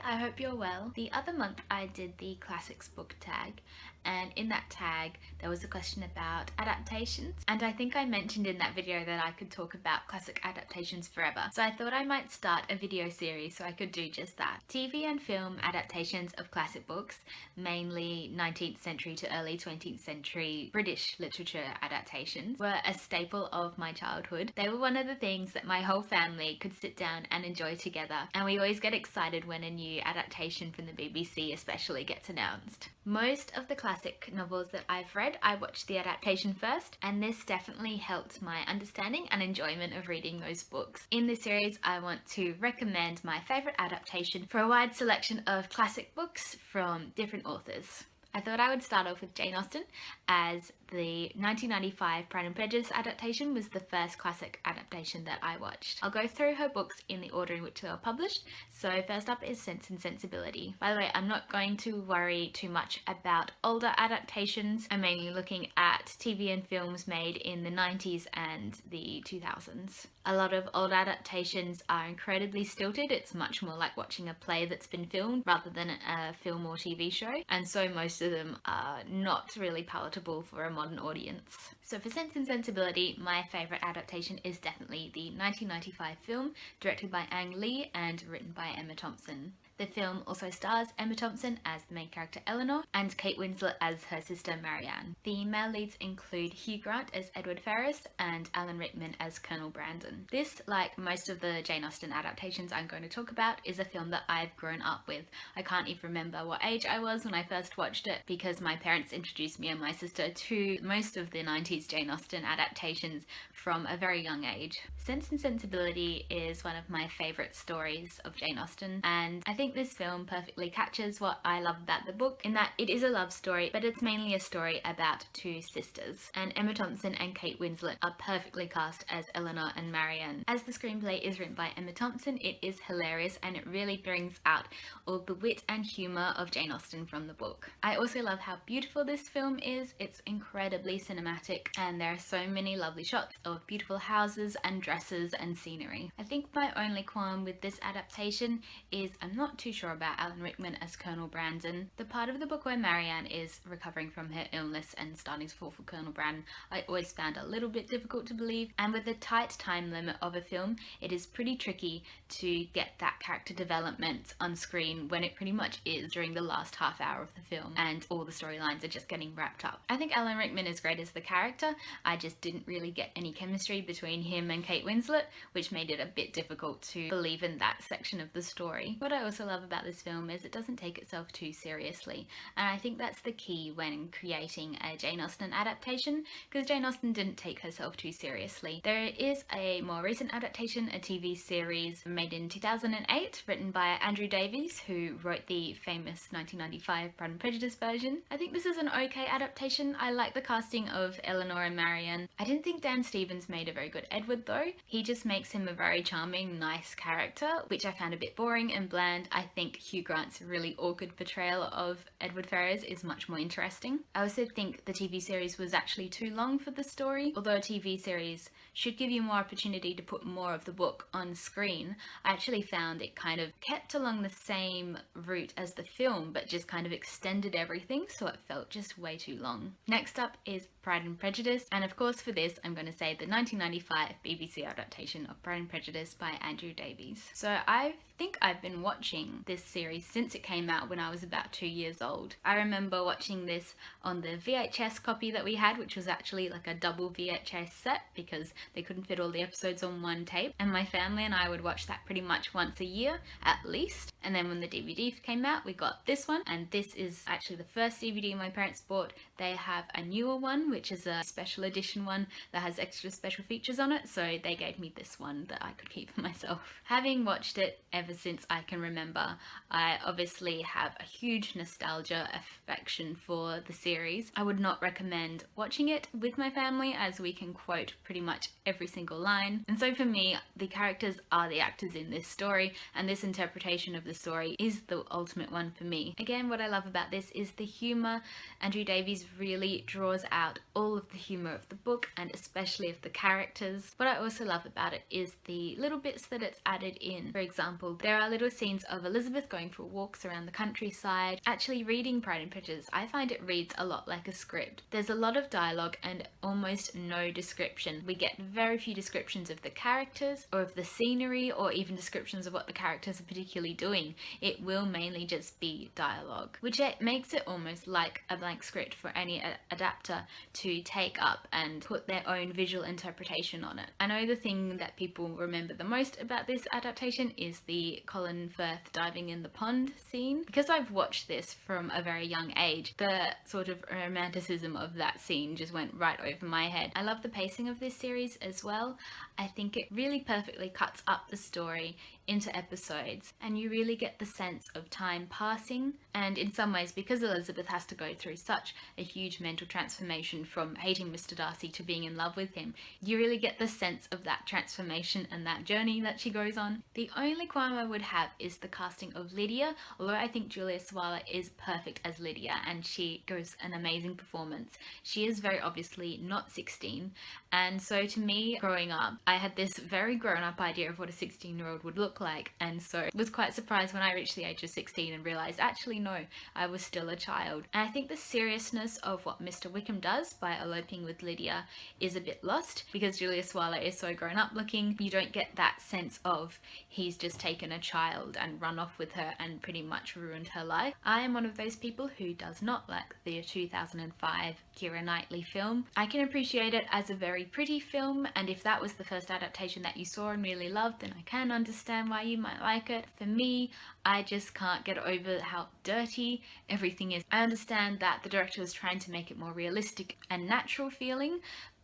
I hope you're well. The other month I did the classics book tag, and in that tag there was a question about adaptations, and I think I mentioned in that video that I could talk about classic adaptations forever, so I thought I might start a video series so I could do just that. TV and film adaptations of classic books, mainly 19th century to early 20th century British literature adaptations, were a staple of my childhood. They were one of the things that my whole family could sit down and enjoy together, and we always get excited when a new adaptation from the BBC especially gets announced. Most of the classic novels that I've read, I watched the adaptation first, and this definitely helped my understanding and enjoyment of reading those books. In this series, I want to recommend my favourite adaptation for a wide selection of classic books from different authors. I thought I would start off with Jane Austen, as the 1995 Pride and Prejudice adaptation was the first classic adaptation that I watched. I'll go through her books in the order in which they were published. So first up is Sense and Sensibility. By the way, I'm not going to worry too much about older adaptations. I'm mainly looking at TV and films made in the 90s and the 2000s. A lot of old adaptations are incredibly stilted. It's much more like watching a play that's been filmed rather than a film or TV show, and so most of them are not really palatable for a modern audience. So for Sense and Sensibility, my favourite adaptation is definitely the 1995 film, directed by Ang Lee and written by Emma Thompson. The film also stars Emma Thompson as the main character Eleanor and Kate Winslet as her sister Marianne. The male leads include Hugh Grant as Edward Ferrars and Alan Rickman as Colonel Brandon. This, like most of the Jane Austen adaptations I'm going to talk about, is a film that I've grown up with. I can't even remember what age I was when I first watched it, because my parents introduced me and my sister to most of the 90s Jane Austen adaptations from a very young age. Sense and Sensibility is one of my favourite stories of Jane Austen, and I think this film perfectly captures what I love about the book, in that it is a love story, but it's mainly a story about two sisters. And Emma Thompson and Kate Winslet are perfectly cast as Eleanor and Marianne. As the screenplay is written by Emma Thompson, it is hilarious and it really brings out all the wit and humour of Jane Austen from the book. I also love how beautiful this film is. It's incredibly cinematic and there are so many lovely shots of beautiful houses and dresses and scenery. I think my only qualm with this adaptation is I'm not too sure about Alan Rickman as Colonel Brandon. The part of the book where Marianne is recovering from her illness and starting to fall for Colonel Brandon, I always found a little bit difficult to believe, and with the tight time limit of a film, it is pretty tricky to get that character development on screen when it pretty much is during the last half hour of the film and all the storylines are just getting wrapped up. I think Alan Rickman is great as the character. I just didn't really get any chemistry between him and Kate Winslet, which made it a bit difficult to believe in that section of the story. What I also love about this film is it doesn't take itself too seriously, and I think that's the key when creating a Jane Austen adaptation, because Jane Austen didn't take herself too seriously. There is a more recent adaptation, a TV series made in 2008, written by Andrew Davies, who wrote the famous 1995 Pride and Prejudice version. I think this is an okay adaptation. I like the casting of Eleanor and Marianne. I didn't think Dan Stevens made a very good Edward though. He just makes him a very charming, nice character, which I found a bit boring and bland. I think Hugh Grant's really awkward portrayal of Edward Ferrars is much more interesting. I also think the TV series was actually too long for the story. Although a TV series should give you more opportunity to put more of the book on screen, I actually found it kind of kept along the same route as the film, but just kind of extended everything, so it felt just way too long. Next up is Pride and Prejudice, and of course for this I'm going to say the 1995 BBC adaptation of Pride and Prejudice by Andrew Davies. So I think I've been watching this series since it came out when I was about 2 years old. I remember watching this on the VHS copy that we had, which was actually like a double VHS set because they couldn't fit all the episodes on one tape, and my family and I would watch that pretty much once a year at least. And then when the DVD came out, we got this one, and this is actually the first DVD my parents bought. They have a newer one, which is a special edition one that has extra special features on it, so they gave me this one that I could keep for myself. Having watched it ever since I can remember, I obviously have a huge nostalgia affection for the series. I would not recommend watching it with my family, as we can quote pretty much every single line. And so for me, the characters are the actors in this story, and this interpretation of the story is the ultimate one for me. Again, what I love about this is the humour. Andrew Davies really draws out all of the humour of the book and especially of the characters. What I also love about it is the little bits that it's added in. For example, there are little scenes of Elizabeth going for walks around the countryside. Actually reading Pride and Prejudice, I find it reads a lot like a script. There's a lot of dialogue and almost no description. We get very few descriptions of the characters or of the scenery or even descriptions of what the characters are particularly doing. It will mainly just be dialogue, which makes it almost like a blank script for any adapter to take up and put their own visual interpretation on it. I know the thing that people remember the most about this adaptation is the Colin Firth diving in the pond scene. Because I've watched this from a very young age, the sort of romanticism of that scene just went right over my head. I love the pacing of this series as well. I think it really perfectly cuts up the story into episodes and you really get the sense of time passing, and in some ways, because Elizabeth has to go through such a huge mental transformation from hating Mr. Darcy to being in love with him, you really get the sense of that transformation and that journey that she goes on. The only qualm I would have is the casting of Lydia, although I think Julia Sawalha is perfect as Lydia and she gives an amazing performance. She is very obviously not 16, and so to me growing up I had this very grown-up idea of what a 16-year-old would look like, and so was quite surprised when I reached the age of 16 and realised actually no, I was still a child. And I think the seriousness of what Mr. Wickham does by eloping with Lydia is a bit lost because Julia Sawalha is so grown up looking. You don't get that sense of he's just taken a child and run off with her and pretty much ruined her life. I am one of those people who does not like the 2005 Keira Knightley film. I can appreciate it as a very pretty film, and if that was the first adaptation that you saw and really loved, then I can understand why you might like it. For me, I just can't get over how dirty everything is. I understand that the director was trying to make it more realistic and natural feeling,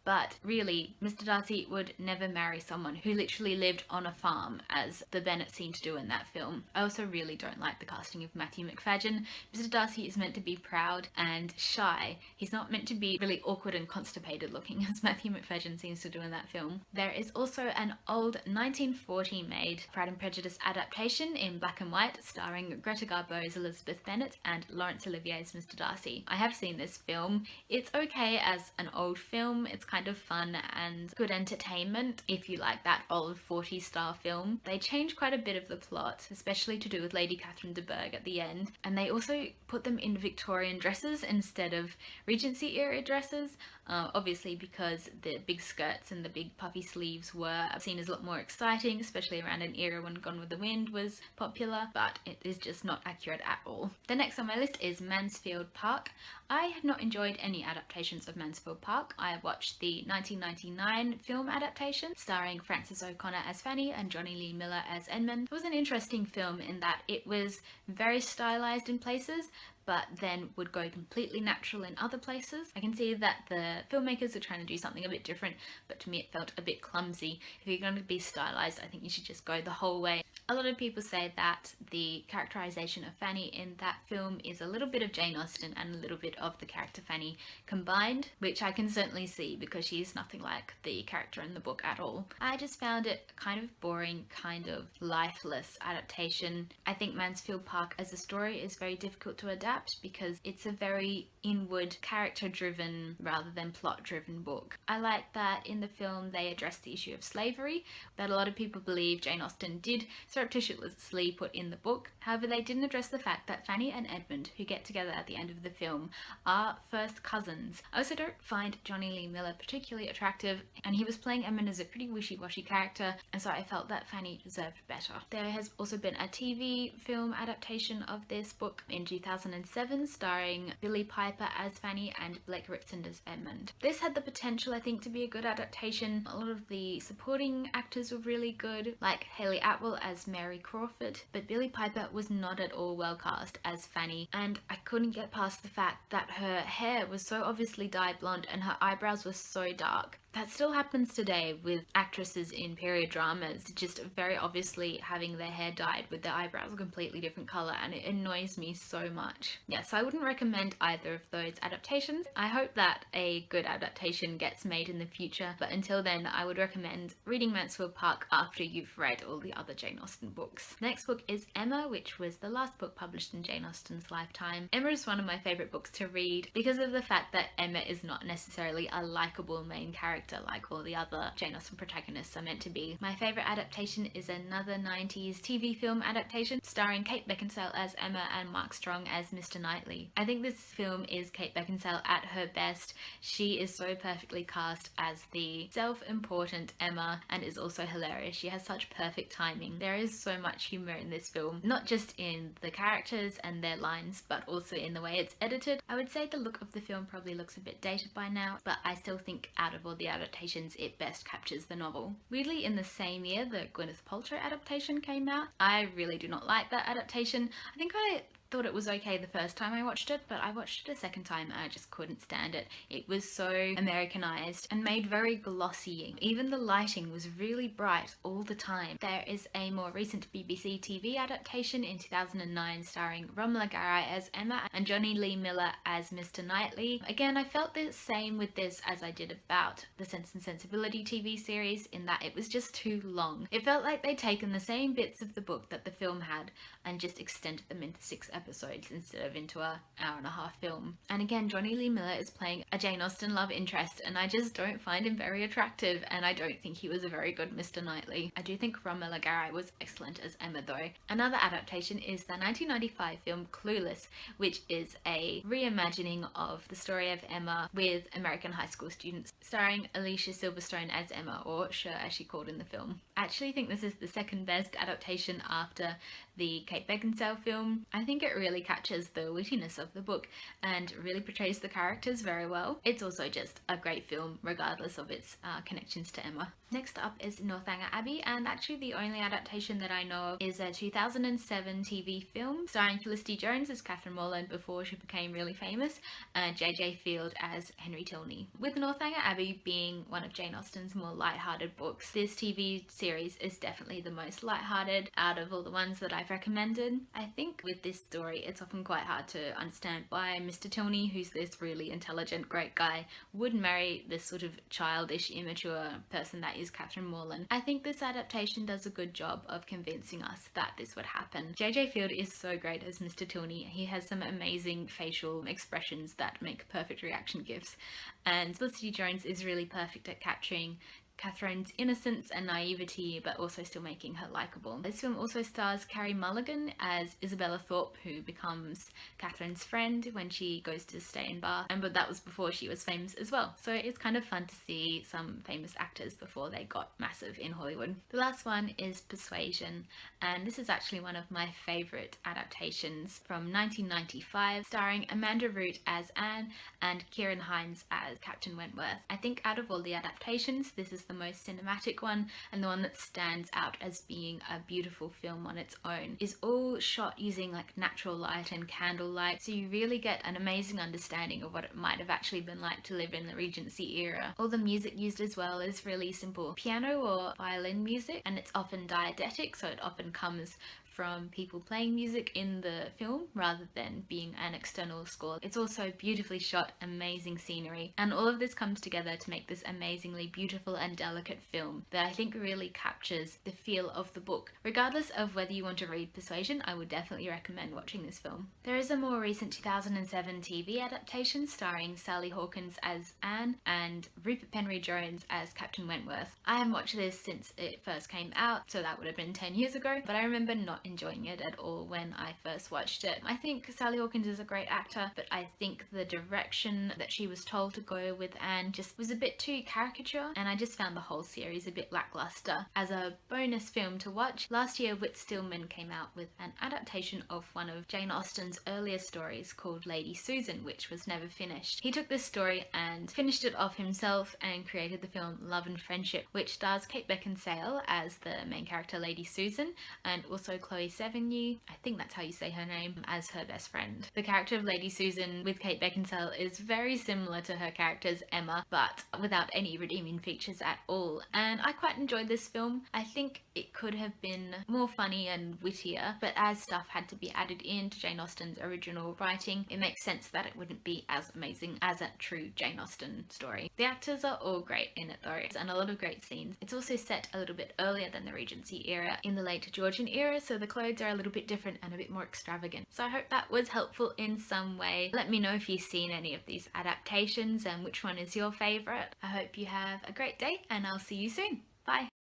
but really, Mr. Darcy would never marry someone who literally lived on a farm, as the Bennets seem to do in that film. I also really don't like the casting of Matthew Macfadyen. Mr. Darcy is meant to be proud and shy. He's not meant to be really awkward and constipated looking, as Matthew Macfadyen seems to do in that film. There is also an old 1940 made Pride and Prejudice adaptation in black and white, starring Greta Garbo as Elizabeth Bennet and Laurence Olivier as Mr. Darcy. I have seen this film. It's okay as an old film. It's kind of fun and good entertainment if you like that old 40s style film. They change quite a bit of the plot, especially to do with Lady Catherine de Bourgh at the end, and they also put them in Victorian dresses instead of Regency era dresses, obviously because the big skirts and the big puffy sleeves were seen as a lot more exciting, especially around an era when Gone with the Wind was popular, but it is just not accurate at all. The next on my list is Mansfield Park. I have not enjoyed any adaptations of Mansfield Park. I watched the 1999 film adaptation starring Frances O'Connor as Fanny and Johnny Lee Miller as Edmund. It was an interesting film in that it was very stylized in places, but then would go completely natural in other places. I can see that the filmmakers are trying to do something a bit different, but to me it felt a bit clumsy. If you're going to be stylized, I think you should just go the whole way. A lot of people say that the characterization of Fanny in that film is a little bit of Jane Austen and a little bit of the character Fanny combined, which I can certainly see because she's nothing like the character in the book at all. I just found it kind of boring, kind of lifeless adaptation. I think Mansfield Park as a story is very difficult to adapt because it's a very inward, character-driven rather than plot-driven book. I like that in the film they address the issue of slavery that a lot of people believe Jane Austen did surreptitiously put in the book. However, they didn't address the fact that Fanny and Edmund, who get together at the end of the film, are first cousins. I also don't find Johnny Lee Miller particularly attractive, and he was playing Edmund as a pretty wishy-washy character, and so I felt that Fanny deserved better. There has also been a TV film adaptation of this book in 2007 starring Billie Piper as Fanny and Blake Ripson as Edmund. This had the potential, I think, to be a good adaptation. A lot of the supporting actors were really good, like Hayley Atwell as Mary Crawford, but Billie Piper was not at all well cast as Fanny, and I couldn't get past the fact that her hair was so obviously dyed blonde and her eyebrows were so dark. That still happens today with actresses in period dramas, just very obviously having their hair dyed with their eyebrows a completely different colour, and it annoys me so much. Yeah, so I wouldn't recommend either of those adaptations. I hope that a good adaptation gets made in the future, but until then I would recommend reading Mansfield Park after you've read all the other Jane Austen books. The next book is Emma, which was the last book published in Jane Austen's lifetime. Emma is one of my favourite books to read because of the fact that Emma is not necessarily a likeable main character like all the other Jane Austen protagonists are meant to be. My favourite adaptation is another 90s TV film adaptation starring Kate Beckinsale as Emma and Mark Strong as Mr. Knightley. I think this film is Kate Beckinsale at her best. She is so perfectly cast as the self-important Emma and is also hilarious. She has such perfect timing. There is so much humour in this film, not just in the characters and their lines, but also in the way it's edited. I would say the look of the film probably looks a bit dated by now, but I still think out of all the adaptations it best captures the novel. Weirdly, in the same year the Gwyneth Paltrow adaptation came out. I really do not like that adaptation. I think I thought it was okay the first time I watched it, but I watched it a second time and I just couldn't stand it. It was so Americanized and made very glossy. Even the lighting was really bright all the time. There is a more recent BBC TV adaptation in 2009 starring Romola Garai as Emma and Johnny Lee Miller as Mr. Knightley. Again, I felt the same with this as I did about the Sense and Sensibility TV series, in that it was just too long. It felt like they'd taken the same bits of the book that the film had and just extended them into 6 episodes instead of into an hour-and-a-half film. And again, Johnny Lee Miller is playing a Jane Austen love interest, and I just don't find him very attractive, and I don't think he was a very good Mr. Knightley. I do think Romola Garai was excellent as Emma though. Another adaptation is the 1995 film Clueless, which is a reimagining of the story of Emma with American high school students, starring Alicia Silverstone as Emma, or Cher as she called in the film. I actually think this is the second best adaptation after the Kate Beckinsale film. I think it really captures the wittiness of the book and really portrays the characters very well. It's also just a great film regardless of its connections to Emma. Next up is Northanger Abbey, and actually the only adaptation that I know of is a 2007 TV film starring Felicity Jones as Catherine Morland before she became really famous, and J.J. Field as Henry Tilney. With Northanger Abbey being one of Jane Austen's more light-hearted books, this TV series is definitely the most light-hearted out of all the ones that I've recommended. I think with this story it's often quite hard to understand why Mr. Tilney, who's this really intelligent, great guy, would marry this sort of childish, immature person that is Catherine Morland. I think this adaptation does a good job of convincing us that this would happen. J.J. Field is so great as Mr. Tilney. He has some amazing facial expressions that make perfect reaction gifs, and Felicity Jones is really perfect at capturing Catherine's innocence and naivety, but also still making her likeable. This film also stars Carey Mulligan as Isabella Thorpe, who becomes Catherine's friend when she goes to stay in Bath, but that was before she was famous as well. So it's kind of fun to see some famous actors before they got massive in Hollywood. The last one is Persuasion, and this is actually one of my favourite adaptations from 1995, starring Amanda Root as Anne and Kieran Hines as Captain Wentworth. I think out of all the adaptations, this is the most cinematic one, and the one that stands out as being a beautiful film on its own. Is all shot using like natural light and candlelight, so you really get an amazing understanding of what it might have actually been like to live in the Regency era. All the music used as well is really simple piano or violin music, and it's often diegetic, so it often comes from people playing music in the film rather than being an external score. It's also beautifully shot, amazing scenery, and all of this comes together to make this amazingly beautiful and delicate film that I think really captures the feel of the book. Regardless of whether you want to read Persuasion, I would definitely recommend watching this film. There is a more recent 2007 TV adaptation starring Sally Hawkins as Anne and Rupert Penry-Jones as Captain Wentworth. I haven't watched this since it first came out, so that would have been 10 years ago, but I remember not enjoying it at all when I first watched it. I think Sally Hawkins is a great actor, but I think the direction that she was told to go with Anne just was a bit too caricature, and I just found the whole series a bit lackluster. As a bonus film to watch, last year Whit Stillman came out with an adaptation of one of Jane Austen's earlier stories called Lady Susan, which was never finished. He took this story and finished it off himself and created the film Love and Friendship, which stars Kate Beckinsale as the main character Lady Susan, and also Chloe Sevigny, I think that's how you say her name, as her best friend. The character of Lady Susan with Kate Beckinsale is very similar to her character as Emma, but without any redeeming features at all, and I quite enjoyed this film. I think it could have been more funny and wittier, but as stuff had to be added into Jane Austen's original writing, it makes sense that it wouldn't be as amazing as a true Jane Austen story. The actors are all great in it though, and a lot of great scenes. It's also set a little bit earlier than the Regency era, in the late Georgian era, so the clothes are a little bit different and a bit more extravagant. So I hope that was helpful in some way. Let me know if you've seen any of these adaptations and which one is your favourite. I hope you have a great day, and I'll see you soon. Bye!